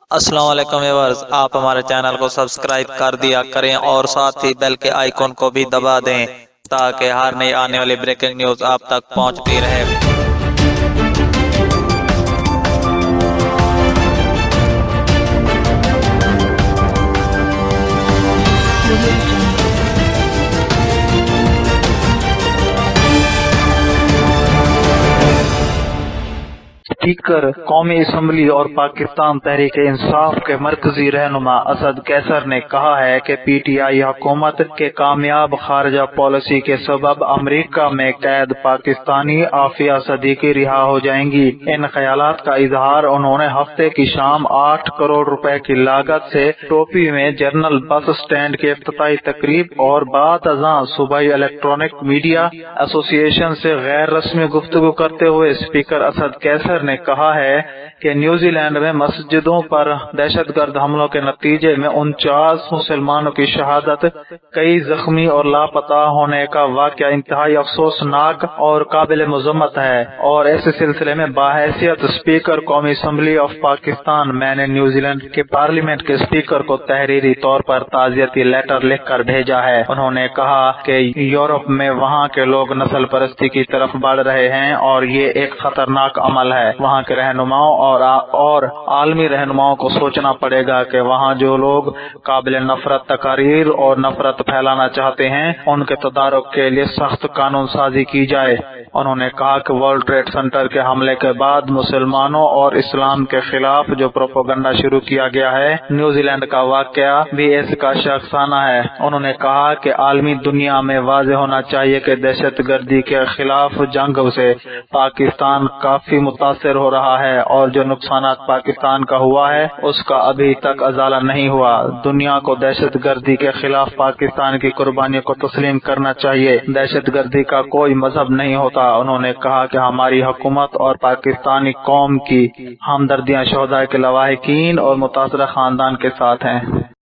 السلام علیکم ویورز، آپ ہمارے چینل کو سبسکرائب کر دیا کریں اور ساتھ ہی بیل کے آئیکن کو بھی دبا دیں تاکہ ہر نئی آنے والی بریکنگ نیوز آپ تک پہنچتی رہے۔ اسپیکر قومی اسمبلی اور پاکستان تحریک انصاف کے مرکزی رہنما اسد قیصر نے کہا ہے کہ پی ٹی آئی حکومت کے کامیاب خارجہ پالیسی کے سبب امریکہ میں قید پاکستانی عافیہ صدیقی رہا ہو جائیں گی۔ ان خیالات کا اظہار انہوں نے ہفتے کی شام 8 کروڑ روپے کی لاگت سے ٹوپی میں جنرل بس اسٹینڈ کی افتتاحی تقریب اور بعد ازاں صوبائی الیکٹرانک میڈیا ایسوسی ایشن سے غیر رسمی گفتگو کرتے ہوئے اسپیکر اسد قیصر نے کہا ہے کہ نیوزی لینڈ میں مسجدوں پر دہشت گرد حملوں کے نتیجے میں 49 مسلمانوں کی شہادت، کئی زخمی اور لاپتہ ہونے کا واقعہ انتہائی افسوسناک اور قابل مذمت ہے، اور اس سلسلے میں بحیثیت اسپیکر قومی اسمبلی آف پاکستان میں نے نیوزی لینڈ کے پارلیمنٹ کے اسپیکر کو تحریری طور پر تعزیتی لیٹر لکھ کر بھیجا ہے۔ انہوں نے کہا کہ یورپ میں وہاں کے لوگ نسل پرستی کی طرف بڑھ رہے ہیں اور یہ ایک خطرناک عمل ہے۔ وہاں کے رہنماؤں اور عالمی رہنماؤں کو سوچنا پڑے گا کہ وہاں جو لوگ قابل نفرت تقاریر اور نفرت پھیلانا چاہتے ہیں ان کے تدارک کے لیے سخت قانون سازی کی جائے۔ انہوں نے کہا کہ ورلڈ ٹریڈ سینٹر کے حملے کے بعد مسلمانوں اور اسلام کے خلاف جو پروپیگنڈا شروع کیا گیا ہے، نیوزی لینڈ کا واقعہ بھی اس کا شاخسانہ ہے۔ انہوں نے کہا کہ عالمی دنیا میں واضح ہونا چاہیے کہ دہشت گردی کے خلاف جنگ سے پاکستان کافی متاثر ہو رہا ہے اور جو نقصانات پاکستان کا ہوا ہے اس کا ابھی تک ازالہ نہیں ہوا۔ دنیا کو دہشت گردی کے خلاف پاکستان کی قربانیوں کو تسلیم کرنا چاہیے۔ دہشت گردی کا کوئی مذہب نہیں ہوتا۔ انہوں نے کہا کہ ہماری حکومت اور پاکستانی قوم کی ہمدردیاں شہداء کے لواحقین اور متاثرہ خاندان کے ساتھ ہیں۔